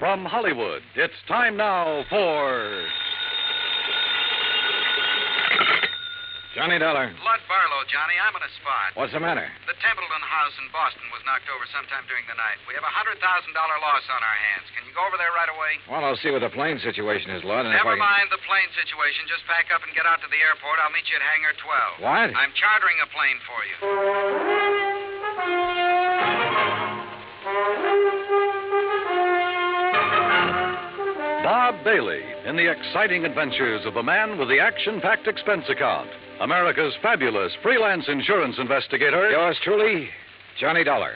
From Hollywood, it's time now for... Johnny Dollar. Lud Barlow, Johnny. I'm on a spot. What's the matter? The Templeton house in Boston was knocked over sometime during the night. We have a $100,000 loss on our hands. Can you go over there right away? Well, I'll see what the plane situation is, Lud. And Never mind the plane situation. Just pack up and get out to the airport. I'll meet you at Hangar 12. What? I'm chartering a plane for you. Bob Bailey in the exciting adventures of the man with the action-packed expense account. America's fabulous freelance insurance investigator. Yours truly, Johnny Dollar.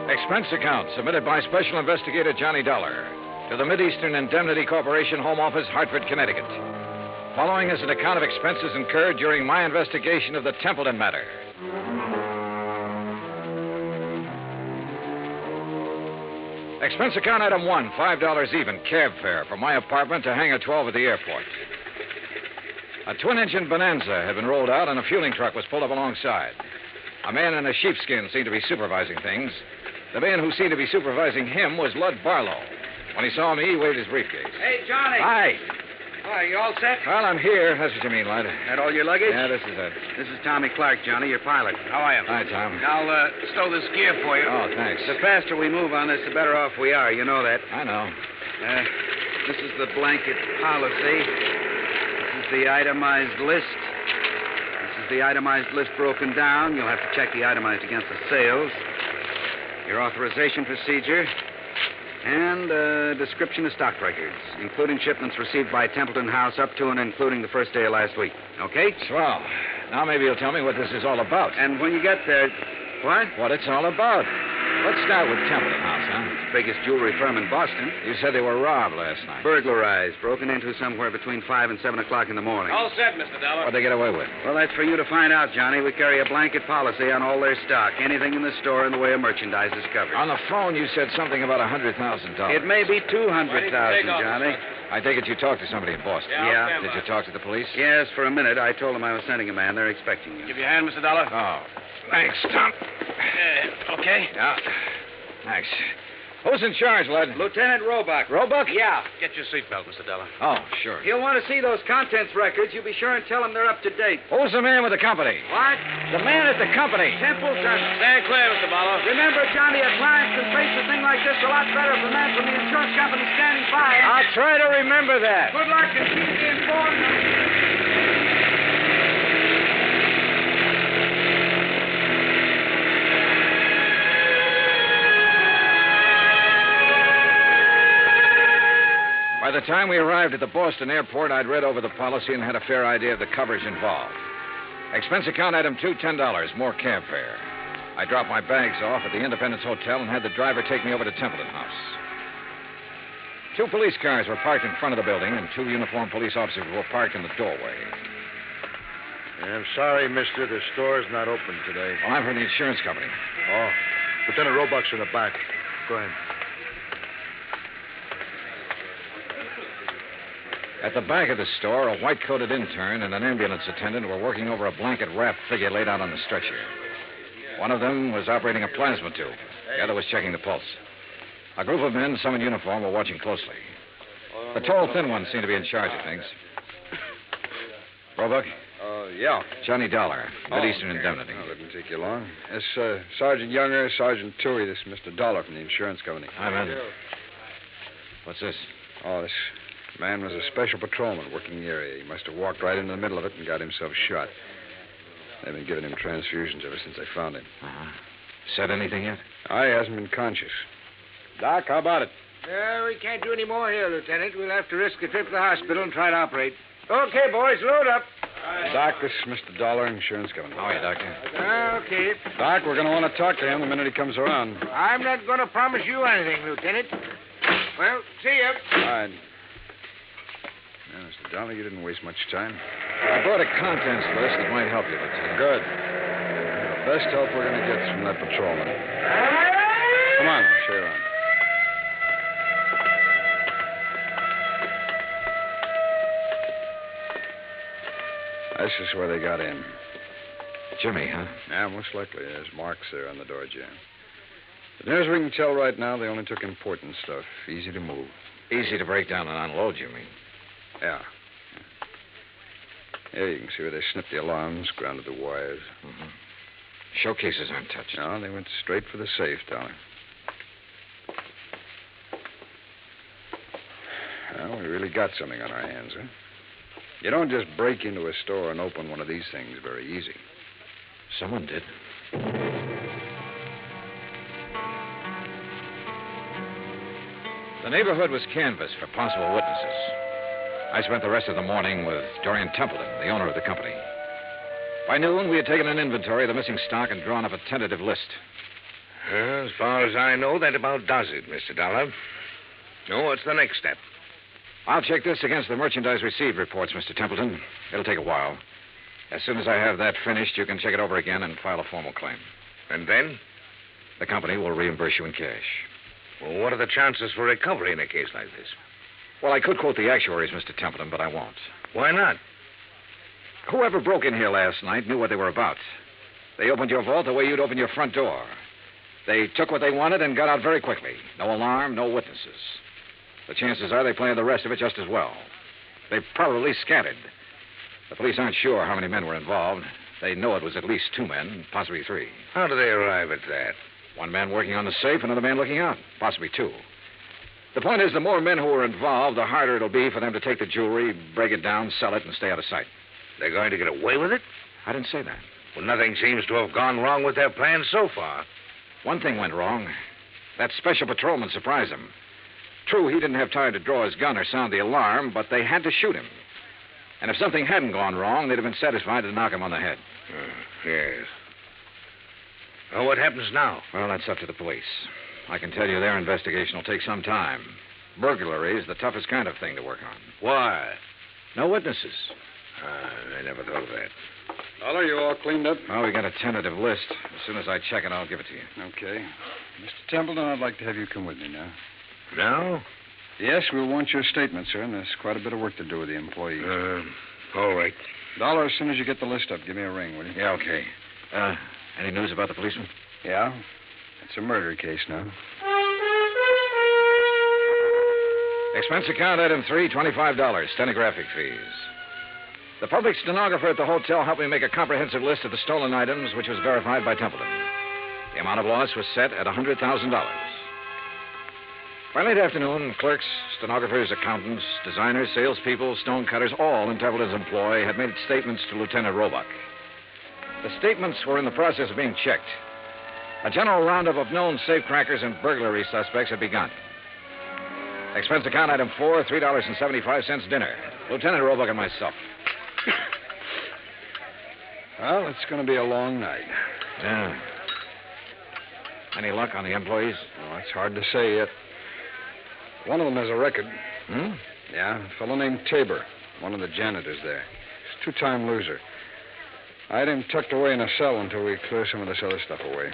Expense account submitted by Special Investigator Johnny Dollar to the Mideastern Indemnity Corporation, Home Office, Hartford, Connecticut. Following is an account of expenses incurred during my investigation of the Templeton matter. Expense account item 1, $5 even, cab fare from my apartment to Hangar 12 at the airport. A twin-engine Bonanza had been rolled out and a fueling truck was pulled up alongside. A man in a sheepskin seemed to be supervising things. The man who seemed to be supervising him was Lud Barlow. When he saw me, he waved his briefcase. Hey, Johnny. Hi. Why, you all set? Well, I'm here. That's what you mean, Lud. That all your luggage? Yeah, this is it. This is Tommy Clark, Johnny, your pilot. How are you? Hi, Tom. I'll stow this gear for you. Oh, thanks. The faster we move on this, the better off we are. You know that. I know. This is the blanket policy. This is the itemized list. This is the itemized list broken down. You'll have to check the itemized against the sales. Your authorization procedure. And a description of stock records, including shipments received by Templeton House up to and including the first day of last week. Okay? Swell. Now maybe you'll tell me what this is all about. And when you get there... What? What it's all about. Let's start with Templeton House, huh? It's the biggest jewelry firm in Boston. You said they were robbed last night. Burglarized, broken into somewhere between 5 and 7 o'clock in the morning. All set, Mr. Dollar. What'd they get away with? Well, that's for you to find out, Johnny. We carry a blanket policy on all their stock. Anything in the store in the way of merchandise is covered. On the phone, you said something about $100,000. It may be $200,000, Johnny. I take it you talked to somebody in Boston. Yeah. Did you talk to the police? Yes, for a minute. I told them I was sending a man. They're expecting you. Give you a hand, Mr. Dollar. Oh, thanks, Tom. Okay? Yeah. Thanks. Who's in charge, Lud? Lieutenant Roebuck. Roebuck? Yeah. Get your seatbelt, Mr. Dollar. Oh, sure. He'll want to see those contents records. You be sure and tell him they're up to date. Who's the man with the company? What? The man at the company. Templeton. Stand clear, Mr. Barlow. Remember, Johnny, a client can face a thing like this a lot better if a man from the insurance company standing by. I'll try to remember that. Good luck and keep me informed. By the time we arrived at the Boston airport, I'd read over the policy and had a fair idea of the coverage involved. Expense account item 2, $10, more cab fare. I dropped my bags off at the Independence Hotel and had the driver take me over to Templeton House. 2 police cars were parked in front of the building, and 2 uniformed police officers were parked in the doorway. I'm sorry, mister. The store's not open today. Well, I'm from the insurance company. Oh. Lieutenant Roebuck's in the back. Go ahead. At the back of the store, a white-coated intern and an ambulance attendant were working over a blanket-wrapped figure laid out on the stretcher. One of them was operating a plasma tube. The other was checking the pulse. A group of men, some in uniform, were watching closely. The tall, thin one seemed to be in charge of things. Roebuck? Yeah. Johnny Dollar, Mideastern Indemnity. Oh, that didn't take you long. That's Sergeant Younger, Sergeant Toohey. This is Mr. Dollar from the insurance company. Hi, man. What's this? Oh, this man was a special patrolman working the area. He must have walked right into the middle of it and got himself shot. They've been giving him transfusions ever since they found him. Uh-huh. Said anything yet? He hasn't been conscious. Doc, how about it? We can't do any more here, Lieutenant. We'll have to risk a trip to the hospital and try to operate. Okay, boys, load up. Doc, this is Mr. Dollar, insurance company. How are you, Doctor? Okay. Doc, we're going to want to talk to him the minute he comes around. I'm not going to promise you anything, Lieutenant. Well, see you. All right. Yeah, Mr. Dollar, you didn't waste much time. I brought a contents list that might help you, Lieutenant. Good. The best help we're going to get is from that patrolman. Come on, I'll show you around. This is where they got in. Jimmy, huh? Yeah, most likely. There's marks there on the door jamb. As near as we can tell right now, they only took important stuff. Easy to move. Easy to break down and unload, you mean? Yeah. Yeah, you can see where they snipped the alarms, grounded the wires. Mm-hmm. Showcases untouched. No, they went straight for the safe, darling. Well, we really got something on our hands, huh? You don't just break into a store and open one of these things very easy. Someone did. The neighborhood was canvassed for possible witnesses. I spent the rest of the morning with Dorian Templeton, the owner of the company. By noon, we had taken an inventory of the missing stock and drawn up a tentative list. As far as I know, that about does it, Mr. Dollar. Oh, what's the next step? I'll check this against the merchandise received reports, Mr. Templeton. It'll take a while. As soon as I have that finished, you can check it over again and file a formal claim. And then? The company will reimburse you in cash. Well, what are the chances for recovery in a case like this? Well, I could quote the actuaries, Mr. Templeton, but I won't. Why not? Whoever broke in here last night knew what they were about. They opened your vault the way you'd open your front door. They took what they wanted and got out very quickly. No alarm, no witnesses. The chances are they planned the rest of it just as well. They've probably scattered. The police aren't sure how many men were involved. They know it was at least 2 men, possibly 3. How do they arrive at that? 1 man working on the safe, another man looking out, possibly 2. The point is, the more men who are involved, the harder it'll be for them to take the jewelry, break it down, sell it, and stay out of sight. They're going to get away with it? I didn't say that. Well, nothing seems to have gone wrong with their plans so far. One thing went wrong. That special patrolman surprised them. True, he didn't have time to draw his gun or sound the alarm, but they had to shoot him. And if something hadn't gone wrong, they'd have been satisfied to knock him on the head. Yes. Well, what happens now? Well, that's up to the police. I can tell you their investigation will take some time. Burglary is the toughest kind of thing to work on. Why? No witnesses. I never thought of that. Dollar, you all cleaned up? Well, we got a tentative list. As soon as I check it, I'll give it to you. Okay. Mr. Templeton, I'd like to have you come with me now. Now? Yes, we'll want your statement, sir, and there's quite a bit of work to do with the employees. All right. Dollar, as soon as you get the list up, give me a ring, will you? Yeah, okay. Any news about the policeman? Yeah? It's a murder case now. Expense account item 3, $25, stenographic fees. The public stenographer at the hotel helped me make a comprehensive list of the stolen items, which was verified by Templeton. The amount of loss was set at $100,000. By late afternoon, clerks, stenographers, accountants, designers, salespeople, stonecutters, all in Templeton's employ had made statements to Lieutenant Roebuck. The statements were in the process of being checked. A general roundup of known safecrackers and burglary suspects had begun. Expense account item 4, $3.75 dinner. Lieutenant Roebuck and myself. Well, it's going to be a long night. Yeah. Any luck on the employees? Oh, it's hard to say yet. One of them has a record. Hmm? Yeah, a fellow named Tabor, one of the janitors there. He's a 2-time loser. I had him tucked away in a cell until we clear some of this other stuff away.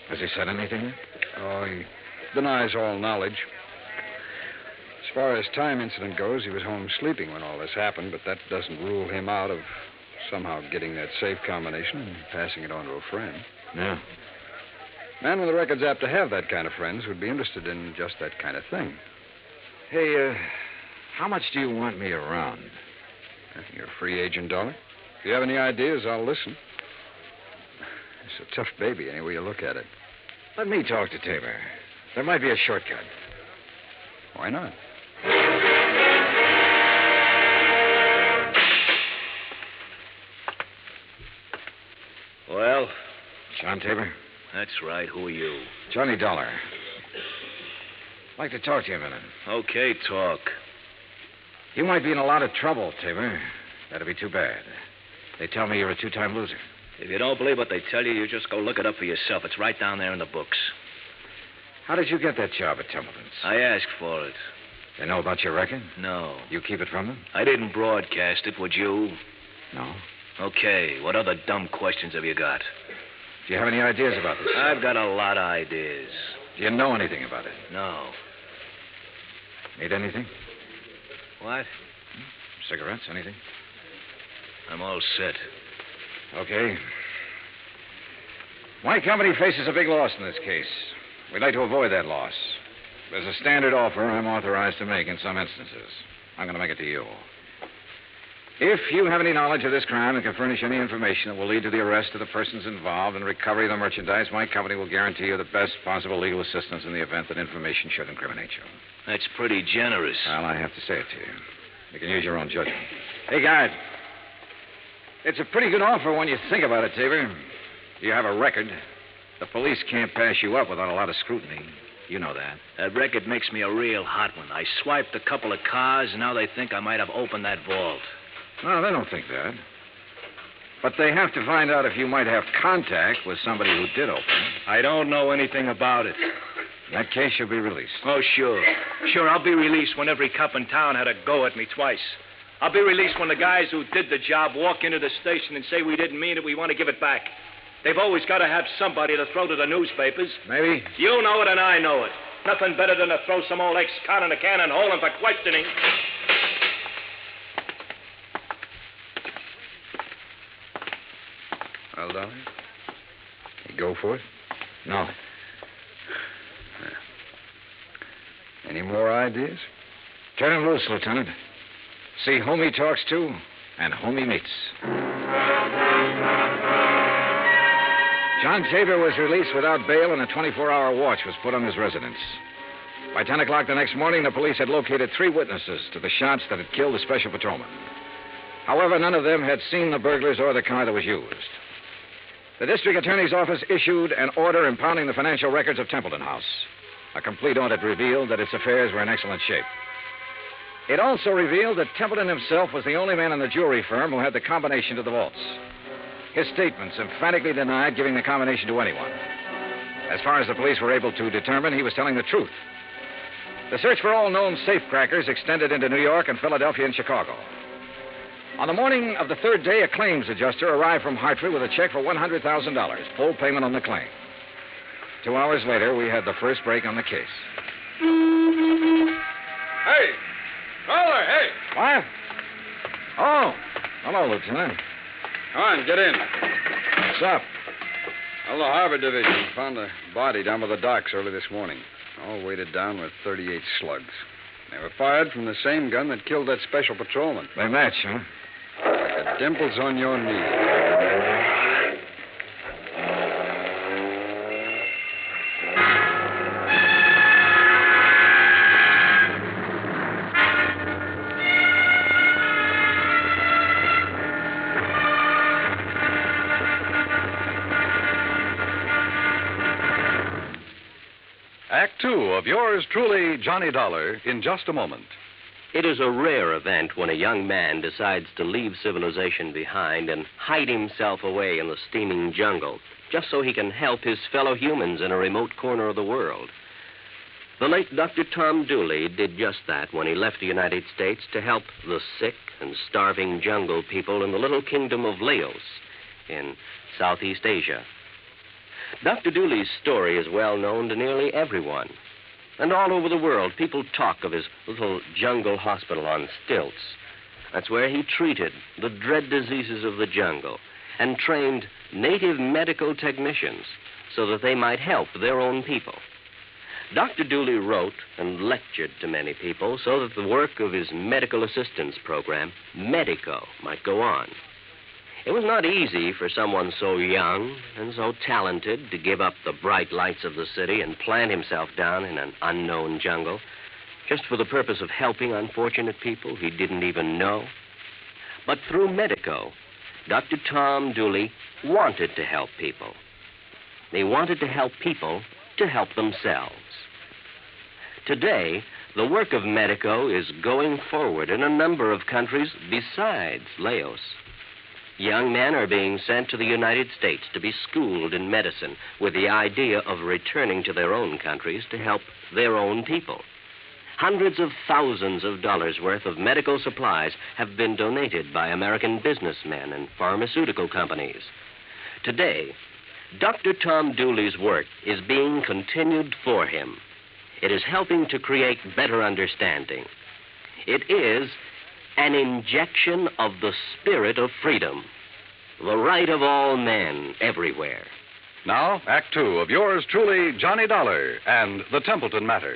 Has he said anything? Oh, he denies all knowledge. As far as time incident goes, he was home sleeping when all this happened, but that doesn't rule him out of somehow getting that safe combination and passing it on to a friend. Yeah. Man with a record's apt to have that kind of friends who'd be interested in just that kind of thing. Hey, how much do you want me around? You're a free agent, Dollar. If you have any ideas, I'll listen. It's a tough baby, any way you look at it. Let me talk to Tabor. There might be a shortcut. Why not? Well, John Tabor? that's right. Who are you? Johnny Dollar. I'd like to talk to you a minute. Okay, talk. You might be in a lot of trouble, Tabor. That'd be too bad. They tell me you're a 2-time loser. If you don't believe what they tell you, you just go look it up for yourself. It's right down there in the books. How did you get that job at Templeton's? I asked for it. They know about your record? No. You keep it from them? I didn't broadcast it, would you? No. Okay, what other dumb questions have you got? Do you have any ideas about this? I've got a lot of ideas. Do you know anything about it? No. Need anything? What? Cigarettes, anything? I'm all set. Okay. My company faces a big loss in this case. We'd like to avoid that loss. There's a standard offer I'm authorized to make in some instances. I'm going to make it to you. If you have any knowledge of this crime and can furnish any information that will lead to the arrest of the persons involved and recovery of the merchandise, my company will guarantee you the best possible legal assistance in the event that information should incriminate you. That's pretty generous. Well, I have to say it to you. You can use your own judgment. Hey, guard. It's a pretty good offer when you think about it, Tabor. You have a record. The police can't pass you up without a lot of scrutiny. You know that. That record makes me a real hot one. I swiped a couple of cars, and now they think I might have opened that vault. No, they don't think that. But they have to find out if you might have contact with somebody who did open it. I don't know anything about it. In that case, you'll be released. Oh, sure. Sure, I'll be released when every cop in town had a go at me twice. I'll be released when the guys who did the job walk into the station and say we didn't mean it, we want to give it back. They've always got to have somebody to throw to the newspapers. Maybe. You know it and I know it. Nothing better than to throw some old ex-con in a can and hold him for questioning. Well, Dolly, you go for it? No. Any more ideas? Turn him loose, Lieutenant. See whom he talks to and whom he meets. John Tabor was released without bail, and a 24-hour watch was put on his residence. By 10 o'clock the next morning, the police had located 3 witnesses to the shots that had killed the special patrolman. However, none of them had seen the burglars or the car that was used. The district attorney's office issued an order impounding the financial records of Templeton House. A complete audit revealed that its affairs were in excellent shape. It also revealed that Templeton himself was the only man in the jewelry firm who had the combination to the vaults. His statements emphatically denied giving the combination to anyone. As far as the police were able to determine, he was telling the truth. The search for all known safecrackers extended into New York and Philadelphia and Chicago. On the morning of the 3rd day, a claims adjuster arrived from Hartford with a check for $100,000, full payment on the claim. 2 hours later, we had the first break on the case. Hey! Caller, hey! What? Oh, hello, Lieutenant. Come on, get in. What's up? Well, the Harbor Division found a body down by the docks early this morning, all weighted down with 38 slugs. They were fired from the same gun that killed that special patrolman. They match, huh? Like the dimples on your knee. Act 2 of yours truly, Johnny Dollar, in just a moment. It is a rare event when a young man decides to leave civilization behind and hide himself away in the steaming jungle, just so he can help his fellow humans in a remote corner of the world. The late Dr. Tom Dooley did just that when he left the United States to help the sick and starving jungle people in the little kingdom of Laos in Southeast Asia. Dr. Dooley's story is well known to nearly everyone. And all over the world, people talk of his little jungle hospital on stilts. That's where he treated the dread diseases of the jungle and trained native medical technicians so that they might help their own people. Dr. Dooley wrote and lectured to many people so that the work of his medical assistance program, Medico, might go on. It was not easy for someone so young and so talented to give up the bright lights of the city and plant himself down in an unknown jungle just for the purpose of helping unfortunate people he didn't even know. But through Medico, Dr. Tom Dooley wanted to help people. He wanted to help people to help themselves. Today, the work of Medico is going forward in a number of countries besides Laos. Young men are being sent to the United States to be schooled in medicine with the idea of returning to their own countries to help their own people. Hundreds of thousands of dollars worth of medical supplies have been donated by American businessmen and pharmaceutical companies. Today, Dr. Tom Dooley's work is being continued for him. It is helping to create better understanding. It is an injection of the spirit of freedom, the right of all men everywhere. Now, Act Two of yours truly, Johnny Dollar and the Templeton Matter.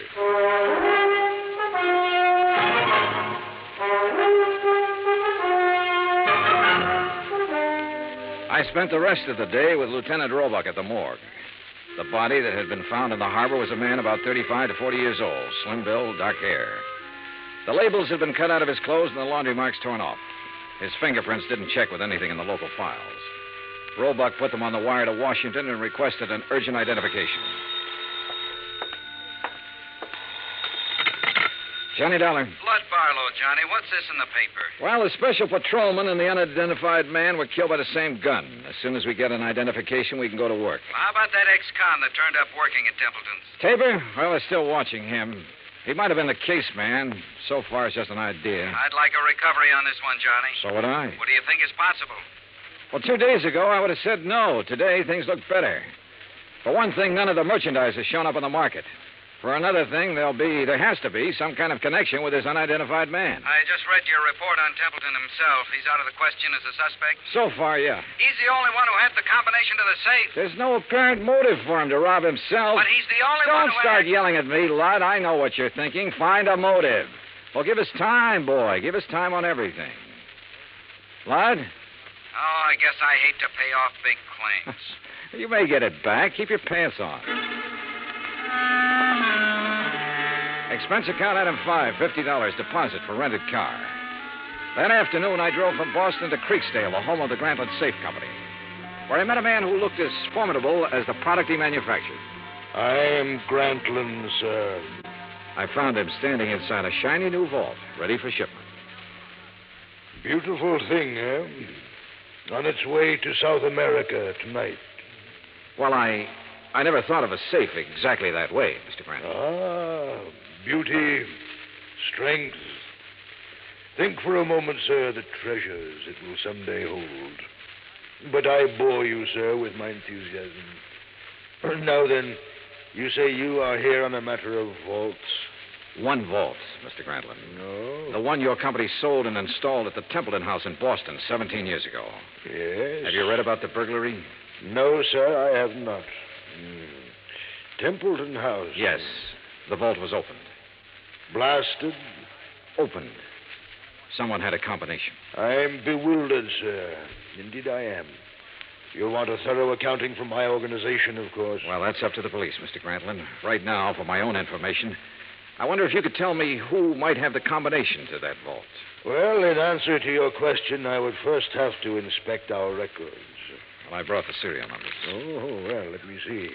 I spent the rest of the day with Lieutenant Roebuck at the morgue. The body that had been found in the harbor was a man about 35 to 40 years old, slim build, dark hair. The labels had been cut out of his clothes and the laundry marks torn off. His fingerprints didn't check with anything in the local files. Roebuck put them on the wire to Washington and requested an urgent identification. Johnny Dollar. Blood Barlow, Johnny. What's this in the paper? Well, the special patrolman and the unidentified man were killed by the same gun. As soon as we get an identification, we can go to work. Well, how about that ex-con that turned up working at Templeton's? Tabor? Well, they're still watching him. He might have been the case man. So far, it's just an idea. I'd like a recovery on this one, Johnny. So would I. What do you think is possible? Well, 2 days ago, I would have said no. Today, things look better. For one thing, none of the merchandise has shown up on the market. For another thing, there has to be some kind of connection with this unidentified man. I just read your report on Templeton himself. He's out of the question as a suspect? So far, yeah. He's the only one who had the combination to the safe. There's no apparent motive for him to rob himself. But he's the only one Don't who start yelling at me, Lud. I know what you're thinking. Find a motive. Well, give us time, boy. Give us time on everything. Lud? Oh, I guess I hate to pay off big claims. You may get it back. Keep your pants on. Expense account item 5, $50 deposit for rented car. That afternoon, I drove from Boston to Creeksdale, the home of the Grantland Safe Company, where I met a man who looked as formidable as the product he manufactured. I am Grantland, sir. I found him standing inside a shiny new vault, ready for shipment. Beautiful thing, eh? On its way to South America tonight. Well, I never thought of a safe exactly that way, Mr. Grantland. Ah, beauty, strength. Think for a moment, sir, the treasures it will someday hold. But I bore you, sir, with my enthusiasm. Now then, you say you are here on a matter of vaults? One vault, Mr. Grantland. No? The one your company sold and installed at the Templeton house in Boston 17 years ago. Yes. Have you read about the burglary? No, sir, I have not. Templeton house? Yes. The vault was opened. Blasted? Opened. Someone had a combination. I'm bewildered, sir. Indeed I am. You'll want a thorough accounting from my organization, of course. Well, that's up to the police, Mr. Grantland. Right now, for my own information, I wonder if you could tell me who might have the combination to that vault. Well, in answer to your question, I would first have to inspect our records. Well, I brought the serial numbers. Oh, well, let me see.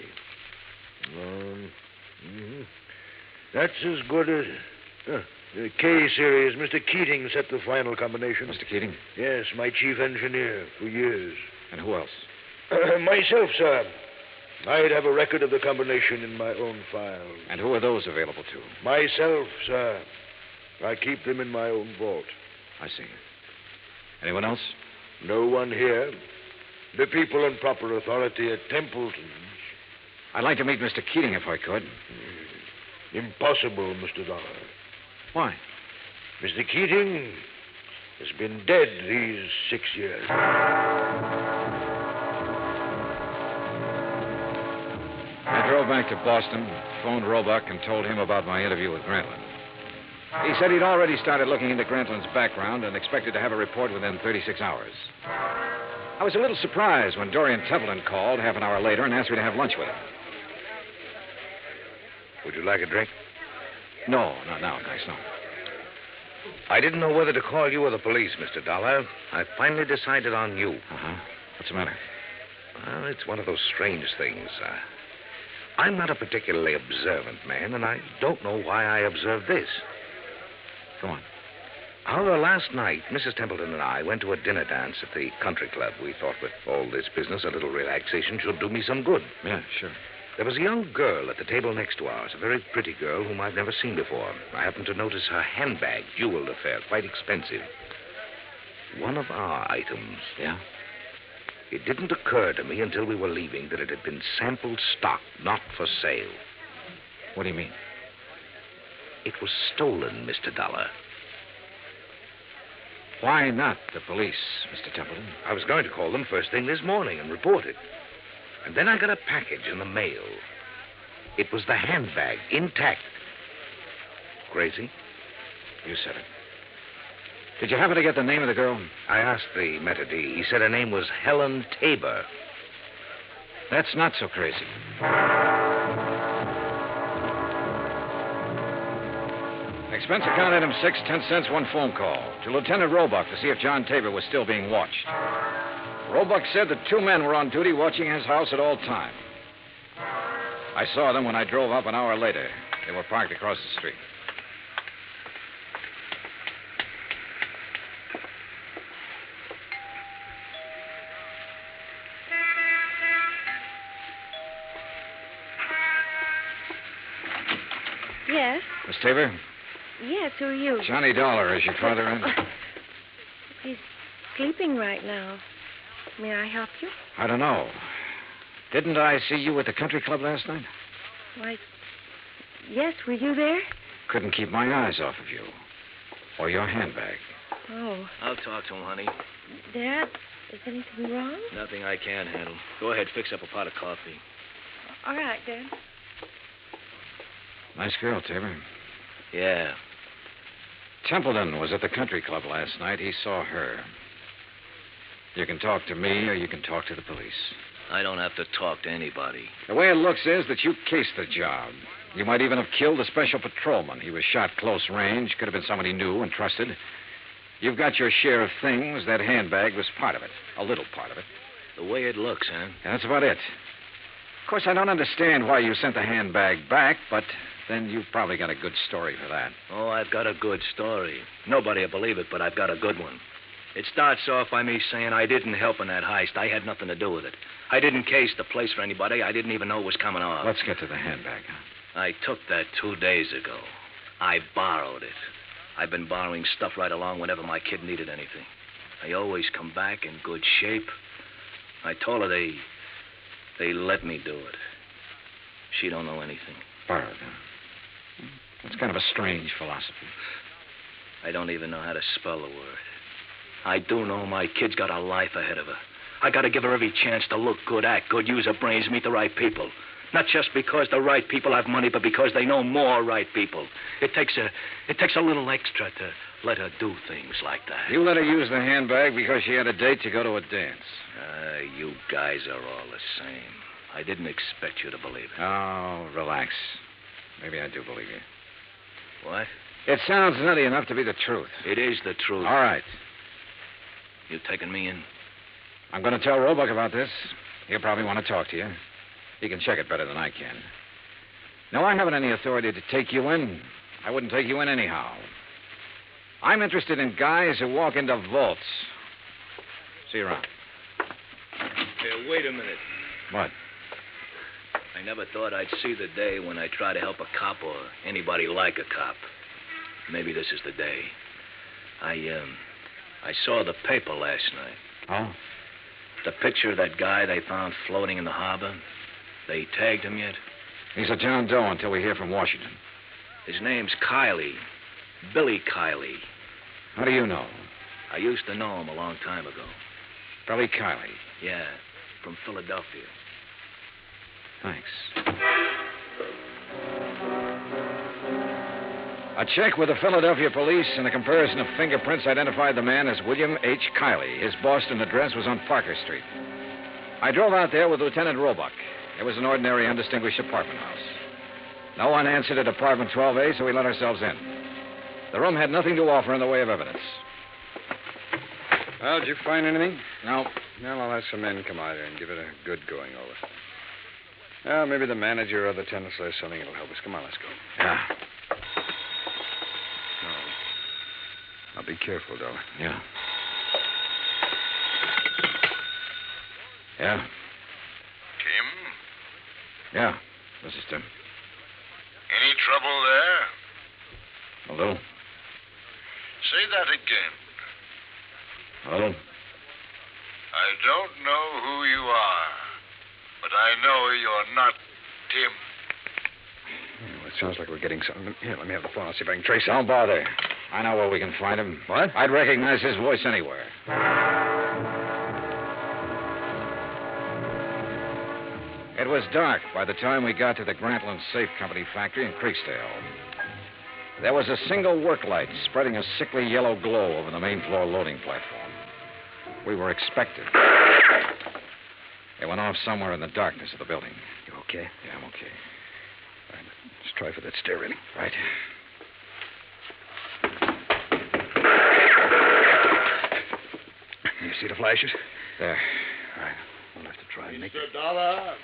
That's as good as... the K series. Mr. Keating set the final combination. Mr. Keating? Yes, my chief engineer for years. And who else? Myself, sir. I'd have a record of the combination in my own file. And who are those available to? Myself, sir. I keep them in my own vault. I see. Anyone else? No one here. The people in proper authority at Templeton's. I'd like to meet Mr. Keating if I could. Impossible, Mr. Dollar. Why? Mr. Keating has been dead these 6 years. I drove back to Boston, phoned Roebuck, and told him about my interview with Grantland. He said he'd already started looking into Grantland's background and expected to have a report within 36 hours. I was a little surprised when Dorian Templeton called half an hour later and asked me to have lunch with him. Would you like a drink? No, not now, thanks, no. I didn't know whether to call you or the police, Mr. Dollar. I finally decided on you. Uh-huh. What's the matter? Well, it's one of those strange things. I'm not a particularly observant man, and I don't know why I observed this. Go on. Our last night, Mrs. Templeton and I went to a dinner dance at the country club. We thought with all this business, a little relaxation should do me some good. Yeah, sure. There was a young girl at the table next to ours, a very pretty girl whom I've never seen before. I happened to notice her handbag, jeweled affair, quite expensive. One of our items. Yeah? It didn't occur to me until we were leaving that it had been sample stock, not for sale. What do you mean? It was stolen, Mr. Dollar. Why not the police, Mr. Templeton? I was going to call them first thing this morning and report it. And then I got a package in the mail. It was the handbag, intact. Crazy? You said it. Did you happen to get the name of the girl? I asked the maitre d'. He said her name was Helen Tabor. That's not so crazy. Expense account item 6, 10 cents, one phone call. To Lieutenant Roebuck to see if John Tabor was still being watched. Roebuck said that 2 men were on duty watching his house at all time. I saw them when I drove up an hour later. They were parked across the street. Yes? Miss Tabor? Yes, who are you? Johnny Dollar, is your father in? He's sleeping right now. May I help you? I don't know. Didn't I see you at the country club last night? Why, yes, were you there? Couldn't keep my eyes off of you. Or your handbag. Oh. I'll talk to him, honey. Dad, is anything wrong? Nothing I can't handle. Go ahead, fix up a pot of coffee. All right, Dad. Nice girl, Tabor. Yeah. Templeton was at the country club last night. He saw her. You can talk to me or you can talk to the police. I don't have to talk to anybody. The way it looks is that you cased the job. You might even have killed a special patrolman. He was shot close range. Could have been somebody new and trusted. You've got your share of things. That handbag was part of it. A little part of it. The way it looks, huh? And that's about it. Of course, I don't understand why you sent the handbag back, but then you've probably got a good story for that. Oh, I've got a good story. Nobody will believe it, but I've got a good one. It starts off by me saying I didn't help in that heist. I had nothing to do with it. I didn't case the place for anybody. I didn't even know it was coming off. Let's get to the handbag, huh? I took that 2 days ago. I borrowed it. I've been borrowing stuff right along whenever my kid needed anything. They always come back in good shape. I told her they let me do it. She don't know anything. Borrowed, huh? That's kind of a strange philosophy. I don't even know how to spell the word. I do know my kid's got a life ahead of her. I got to give her every chance to look good, act good, use her brains, meet the right people. Not just because the right people have money, but because they know more right people. It takes a little extra to let her do things like that. You let her use the handbag because she had a date to go to a dance. You guys are all the same. I didn't expect you to believe it. Oh, relax. Maybe I do believe you. What? It sounds nutty enough to be the truth. It is the truth. All right. You taking me in? I'm going to tell Roebuck about this. He'll probably want to talk to you. He can check it better than I can. No, I haven't any authority to take you in. I wouldn't take you in anyhow. I'm interested in guys who walk into vaults. See you around. Here, wait a minute. What? I never thought I'd see the day when I try to help a cop or anybody like a cop. Maybe this is the day. I saw the paper last night. Oh? The picture of that guy they found floating in the harbor. They tagged him yet? He's a John Doe until we hear from Washington. His name's Kiley. Billy Kiley. How do you know? I used to know him a long time ago. Billy Kiley. Yeah, from Philadelphia. Thanks. A check with the Philadelphia police and a comparison of fingerprints identified the man as William H. Kiley. His Boston address was on Parker Street. I drove out there with Lieutenant Roebuck. It was an ordinary, undistinguished apartment house. No one answered at apartment 12A, so we let ourselves in. The room had nothing to offer in the way of evidence. Well, did you find anything? No. Well, I'll have some men come out here and give it a good going over. Well, maybe the manager or the tenants will have something that'll help us. Come on, let's go. Yeah. Now, be careful, Dollar. Yeah. Yeah? Tim? Yeah, this is Tim. Any trouble there? A little. Say that again. A little. I don't know who you are, but I know you're not Tim. Well, it sounds like we're getting something. Here, let me have the phone. I'll see if I can trace it. Don't bother. I know where we can find him. What? I'd recognize his voice anywhere. It was dark by the time we got to the Grantland Safe Company factory in Creeksdale. There was a single work light spreading a sickly yellow glow over the main floor loading platform. We were expected. It went off somewhere in the darkness of the building. You okay? Yeah, I'm okay. All right, let's try for that stair railing. Right. You see the flashes? There. All right. We'll have to try and make it. Mr. Dollar.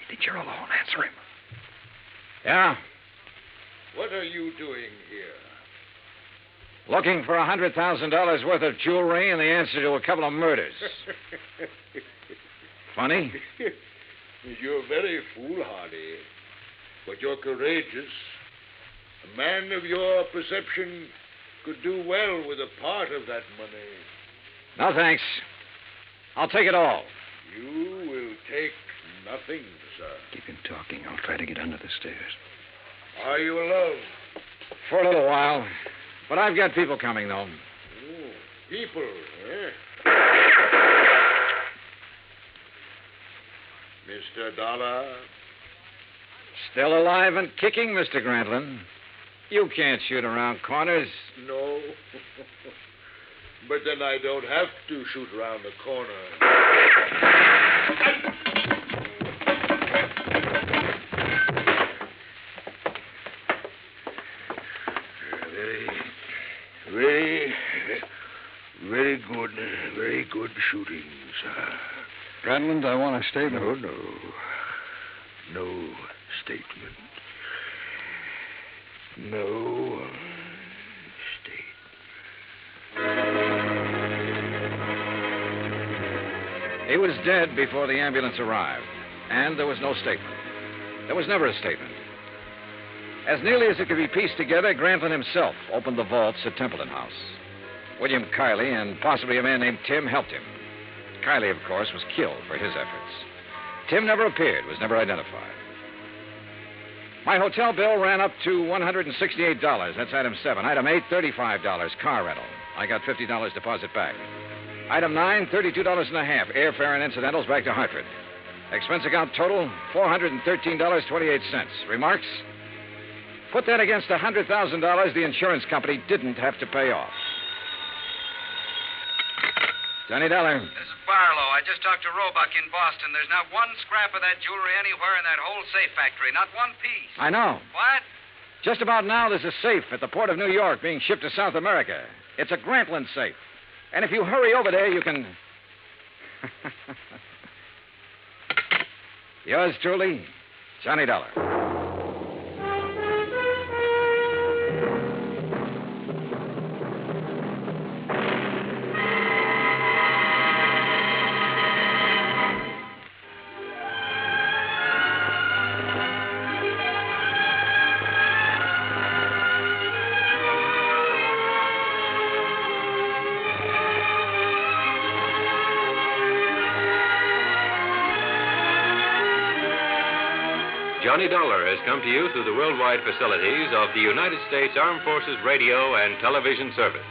Hey, Gerald, I'll answer him. Yeah? What are you doing here? Looking for $100,000 worth of jewelry and the answer to a couple of murders. Funny? You're very foolhardy, but you're courageous. A man of your perception could do well with a part of that money. No, thanks. I'll take it all. You will take nothing, sir. Keep him talking. I'll try to get under the stairs. Are you alone? For a little while. But I've got people coming, though. Oh, people, eh? Mr. Dollar? Still alive and kicking, Mr. Grantland. You can't shoot around corners. No. But then I don't have to shoot around the corner. Very good shooting, sir. Grantland, I want a statement. No statement. No statement. He was dead before the ambulance arrived, and there was no statement. There was never a statement. As nearly as it could be pieced together, Grantland himself opened the vaults at Templeton House. William Kiley and possibly a man named Tim helped him. Kiley, of course, was killed for his efforts. Tim never appeared, was never identified. My hotel bill ran up to $168. That's item 7. Item 8, $35, car rental. I got $50 deposit back. Item 9, $32.50, airfare and incidentals back to Hartford. Expense account total, $413.28. Remarks? Put that against $100,000 the insurance company didn't have to pay off. Johnny Dollar. This is Barlow. I just talked to Roebuck in Boston. There's not one scrap of that jewelry anywhere in that whole safe factory. Not one piece. I know. What? Just about now, there's a safe at the port of New York being shipped to South America. It's a Grantland safe. And if you hurry over there, you can... Yours truly, Johnny Dollar. Johnny Dollar has come to you through the worldwide facilities of the United States Armed Forces Radio and Television Service.